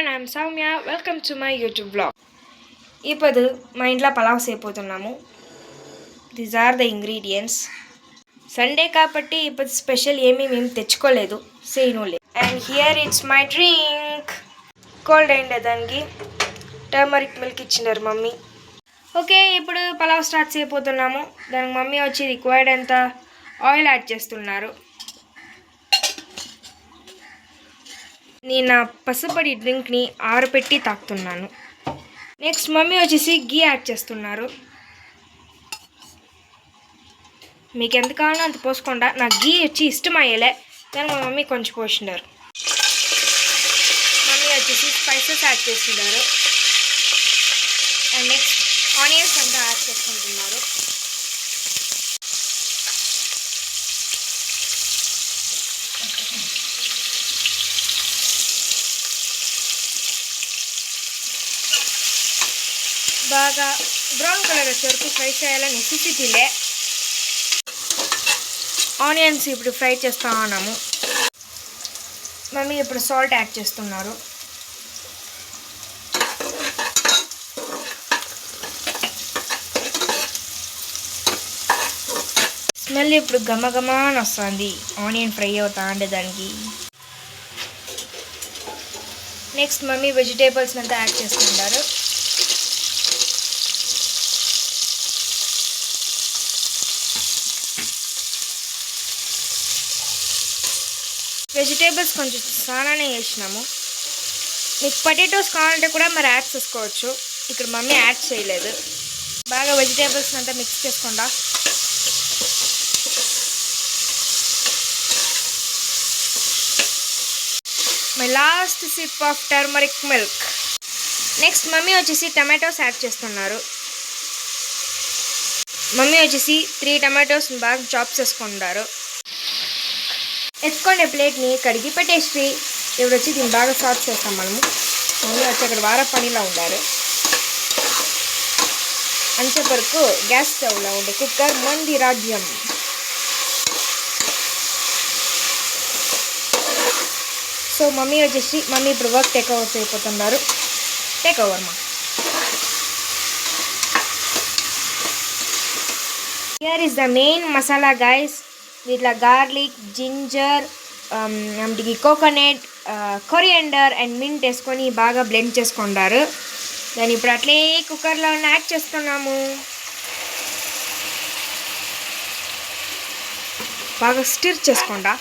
everyone, I am Soumya. Welcome to my YouTube vlog. ఇప్పుడు మా ఇంట్లో పలావ్ చేయబోతున్నాము. These are the ingredients. Sunday కాబట్టి ఇప్పుడు స్పెషల్ ఏమీ తెచ్చుకోలేదు. సేనులే. And here it's my drink. Cold అయింది దానికి టర్మరిక్ మిల్క్ ఇచ్చినారు మమ్మీ. ఓకే ఇప్పుడు పలావ్ స్టార్ట్ చేయబోతున్నాము. దానికి మమ్మీ వచ్చి రిక్వైర్డ్ అంత ఆయిల్ యాడ్ చేస్తున్నారు. నేను నా పసుపొడి డ్రింక్ని ఆరబెట్టి తాగుతున్నాను. నెక్స్ట్ మమ్మీ వచ్చేసి గీ యాడ్ చేస్తున్నారు. మీకు ఎంత కావాలో అంత పోసుకోండా. నాకు గీ వచ్చి ఇష్టమయ్యేలే కానీ మా మమ్మీ కొంచెం పోసినారు. మమ్మీ వచ్చేసి స్పైసెస్ యాడ్ చేస్తున్నారు. అండ్ నెక్స్ట్ ఆనియన్స్ అంతా యాడ్ చేసుకుంటున్నారు. బాగా బ్రౌన్ కలర్ వచ్చే వరకు ఫ్రై చేయాలని నెసెసిటీలే. ఆనియన్స్ ఇప్పుడు ఫ్రై చేస్తూ ఉన్నాము. మమ్మీ ఇప్పుడు సాల్ట్ యాడ్ చేస్తున్నారు. స్మెల్ ఇప్పుడు గమగమాని వస్తుంది ఆనియన్ ఫ్రై అవుతా అంటే దానికి. నెక్స్ట్ మమ్మీ వెజిటేబుల్స్ అంతా యాడ్ చేస్తున్నారు. వెజిటేబుల్స్ కొంచెం చాలానే వేసినాము. మీకు పొటాటోస్ కావాలంటే కూడా మరి యాడ్ చేసుకోవచ్చు. ఇక్కడ మమ్మీ యాడ్ చేయలేదు. బాగా వెజిటేబుల్స్ అంతా మిక్స్ చేసుకుండా my last sip of turmeric milk. Next mummy వచ్చేసి టమాటోస్ యాడ్ చేస్తున్నారు. మమ్మీ వచ్చేసి 3 టమాటోస్ బాగా చాప్ చేసుకుంటారు. ఎత్తుకోండి ప్లేట్ని కడిగి పెట్టేసి ఇప్పుడు వచ్చి దీన్ని బాగా సార్ట్ చేస్తాం మనము. మమ్మీ వచ్చి అక్కడ వార పనిలో ఉండారు. అంచే వరకు గ్యాస్ స్టవ్లో ఉండే కుక్కర్ మంది రాజ్యం. సో మమ్మీ వచ్చేసి మమ్మీ ఇప్పుడు వర్క్ టేక్ ఓవర్ అయిపోతున్నారు. టేక్ ఓవర్ మా. Here is the main masala guys. దీంట్లో garlic, ginger, coconut, coriander and mint వేసుకొని బాగా బ్లెండ్ చేసుకుంటారు. దాన్ని ఇప్పుడు అట్లే కుక్కర్లో యాడ్ చేస్తున్నాము. బాగా స్టిర్ చేసుకుంటా.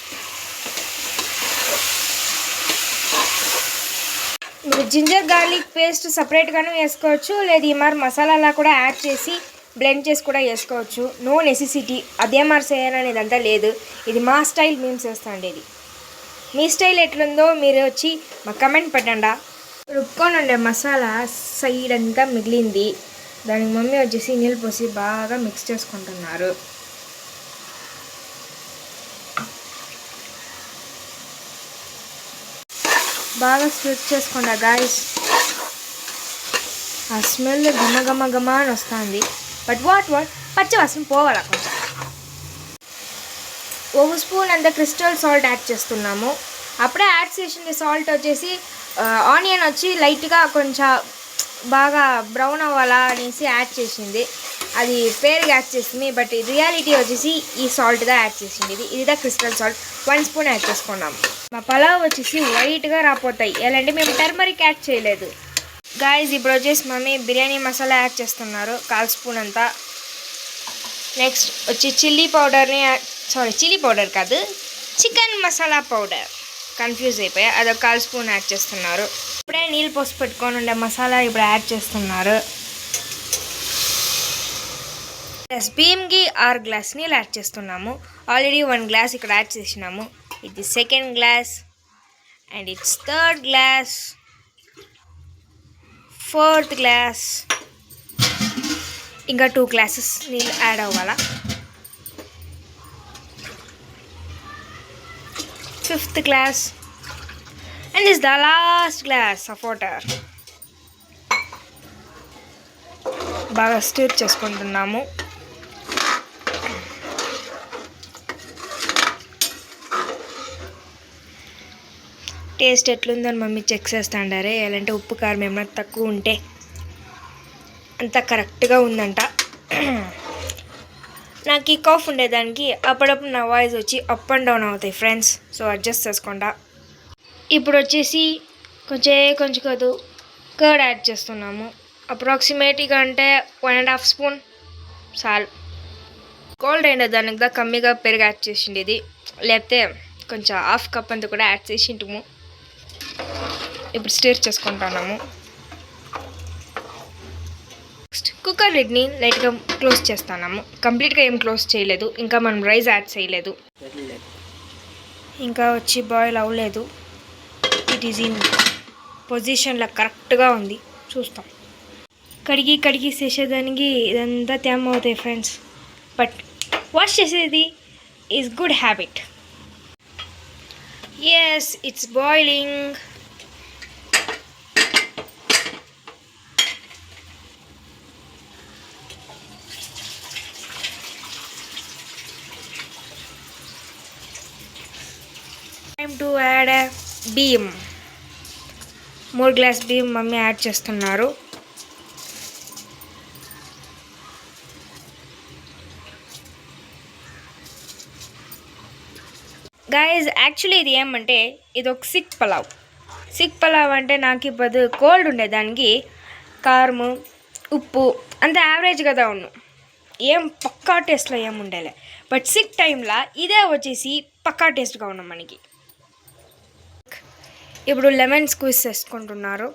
మీరు జింజర్ గార్లిక్ పేస్ట్ సపరేట్గానే వేసుకోవచ్చు, లేదు ఈ మరి మసాలాలా కూడా యాడ్ చేసి బ్లెండ్ చేసి కూడా వేసుకోవచ్చు. నో నెసెసిటీ అదే మరి చేయాలనేది అంతా లేదు. ఇది మా స్టైల్ మేము చేస్తాండి. ఇది మీ స్టైల్ ఎట్లుందో మీరు వచ్చి మా కమెంట్ పెట్టండి. రుక్కొని ఉండే మసాలా సైడ్ అంతా మిగిలింది. దానికి మమ్మీ వచ్చేసి నీళ్ళు పోసి బాగా మిక్స్ చేసుకుంటున్నారు. బాగా స్ప్రెడ్ చేసుకుంటా గాయస్. ఆ స్మెల్ గమ అని వస్తుంది. బట్ వాట్ పచ్చివాసన పోవాలా కొంచెం. 1 స్పూన్ అంత క్రిస్టల్ సాల్ట్ యాడ్ చేస్తున్నాము. అప్పుడే యాడ్ చేసింది సాల్ట్ వచ్చేసి ఆనియన్ వచ్చి లైట్గా కొంచెం బాగా బ్రౌన్ అవ్వాలా అనేసి యాడ్ చేసింది. అది పేరుగా యాడ్ చేసింది బట్ రియాలిటీ వచ్చేసి ఈ సాల్ట్గా యాడ్ చేసింది. ఇదిదా క్రిస్టల్ సాల్ట్ 1 స్పూన్ యాడ్ చేసుకున్నాము. మా పలావ్ వచ్చేసి వైట్గా రాపోతాయి. ఎలాంటి మేము టర్మరిక్ యాడ్ చేయలేదు గాయస్. ఇప్పుడు వచ్చేసి మమ్మీ బిర్యానీ మసాలా యాడ్ చేస్తున్నారు 1/4 స్పూన్ అంతా. నెక్స్ట్ వచ్చి చిల్లీ పౌడర్ కాదు చికెన్ మసాలా పౌడర్, కన్ఫ్యూజ్ అయిపోయా. అదొక 1/4 స్పూన్ యాడ్ చేస్తున్నారు. ఇప్పుడే నీళ్ళు పోసి పెట్టుకొని ఉండే మసాలా ఇప్పుడు యాడ్ చేస్తున్నారు. ప్లస్ బియ్యంకి 6 గ్లాస్ నీళ్ళు యాడ్ చేస్తున్నాము. ఆల్రెడీ 1 గ్లాస్ ఇక్కడ యాడ్ చేసినాము. ఇది 2nd glass and it's 3rd glass, 4th glass, ఇంకా 2 గ్లాసెస్ నీళ్ళు యాడ్ అవ్వాలా. 5th glass and is the last glass of water. బాగా స్టిర్ చేసుకుంటున్నాము. టేస్ట్ ఎట్లుందని మమ్మీ చెక్ చేస్తాండారే, ఎలాంటి ఉప్పు కారం ఏమైనా తక్కువ ఉంటే అంత కరెక్ట్గా ఉందంట. నాకు ఈ కాఫ్ ఉండేదానికి అప్పుడప్పుడు నా వాయిస్ వచ్చి అప్ అండ్ డౌన్ అవుతాయి ఫ్రెండ్స్, సో అడ్జస్ట్ చేసుకోండా. ఇప్పుడు వచ్చేసి కొంచెం కాదు కర్డ్ యాడ్ చేస్తున్నాము. అప్రాక్సిమేట్గా అంటే 1.5 స్పూన్ చాలు. కోల్డ్ అయిన దానికి దా కమ్మిగా పెరుగు యాడ్ చేసింది ఇది, లేకపోతే కొంచెం హాఫ్ కప్ అంతా కూడా యాడ్ చేసింటాము. ఇప్పుడు స్టిర్ చేసుకుంటున్నాము. నెక్స్ట్ కుక్కర్ లిడ్ని లైట్గా క్లోజ్ చేస్తున్నాము. కంప్లీట్గా ఏం క్లోజ్ చేయలేదు, ఇంకా మనం రైస్ యాడ్ చేయలేదు, ఇంకా వచ్చి బాయిల్ అవ్వలేదు. ఇట్ ఈజ్ ఇన్ పొజిషన్లో కరెక్ట్గా ఉంది. చూస్తాం. కడిగి చేసేదానికి ఇదంతా తేమ అవుతాయి ఫ్రెండ్స్, బట్ వాష్ చేసేది is good habit. Yes, it's boiling. Time to add బియ్యం. 3 గ్లాస్ బియ్యం మమ్మీ యాడ్ చేస్తున్నారు. గైజ్ యాక్చువల్లీ ఇది ఏమంటే ఇది ఒక సిక్ పలావ్ అంటే నాకు ఇప్పుడు కోల్డ్ ఉండేదానికి కారము ఉప్పు అంత యావరేజ్ కదా ఉన్నాను, ఏం పక్కా టేస్ట్లో ఏం ఉండేలే. బట్ సిక్ టైంలో ఇదే వచ్చేసి పక్కా టేస్ట్గా ఉన్నాం మనకి. ఇప్పుడు లెమన్ స్క్వీజ్ చేసుకుంటున్నారు.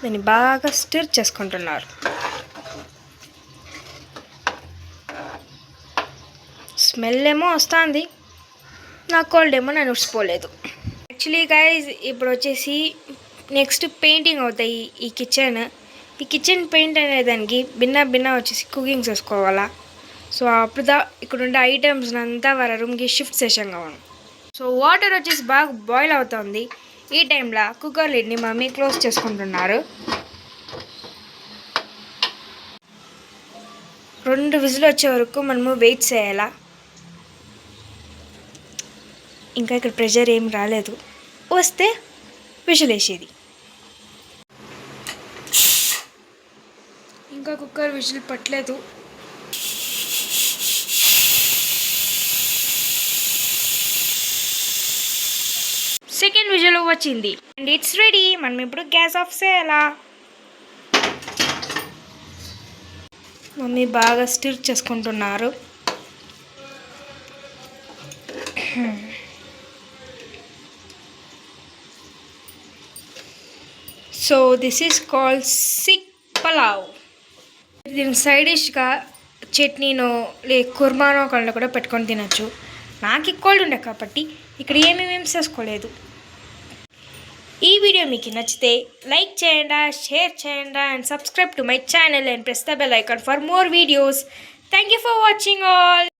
దీన్ని బాగా స్టిర్ చేసుకుంటున్నారు. స్మెల్ ఏమో వస్తుంది, నా కోల్డ్ ఏమో నేను ఉడిసిపోలేదు. యాక్చువల్లీ గైజ్ ఇప్పుడు వచ్చేసి నెక్స్ట్ పెయింటింగ్ అవుతాయి ఈ కిచెన్ పెయింట్ అనేదానికి భిన్న వచ్చేసి కుకింగ్ చేసుకోవాలా. సో అప్పుడు ఇక్కడ ఉండే ఐటమ్స్ అంతా వాళ్ళ రూమ్కి షిఫ్ట్ చేసాం కావాలి. సో వాటర్ వచ్చేసి బాగా బాయిల్ అవుతుంది. ఈ టైంలో కుక్కర్ లిడ్ని మమ్మీ క్లోజ్ చేసుకుంటున్నారు. 2 విజిల్ వచ్చే వరకు మనము వెయిట్ చేయాలా. ఇంకా ఇక్కడ ప్రెషర్ ఏం రాలేదు, వస్తే విజిల్ వేసేది. ఇంకా కుక్కర్ విజిల్ పట్టలేదు. సెకండ్ విజిల్ వచ్చింది అండ్ ఇట్స్ రెడీ. మనం ఇప్పుడు గ్యాస్ ఆఫ్ చేయాలా. మమ్మీ బాగా స్టిర్ చేసుకుంటున్నారు. So this is called sick pulao. దీనికి సైడ్ డిష్గా చట్నీనో కుర్మానో కళ్ళు కూడా పెట్టుకొని తినచ్చు. నాకు కోల్డ్ ఉండే కాబట్టి ఇక్కడ ఏమేమి చేసుకోలేదు. ఈ వీడియో మీకు నచ్చితే లైక్ చేయండి, షేర్ చేయండి and subscribe to my channel and press the bell icon for more videos. Thank you for watching all.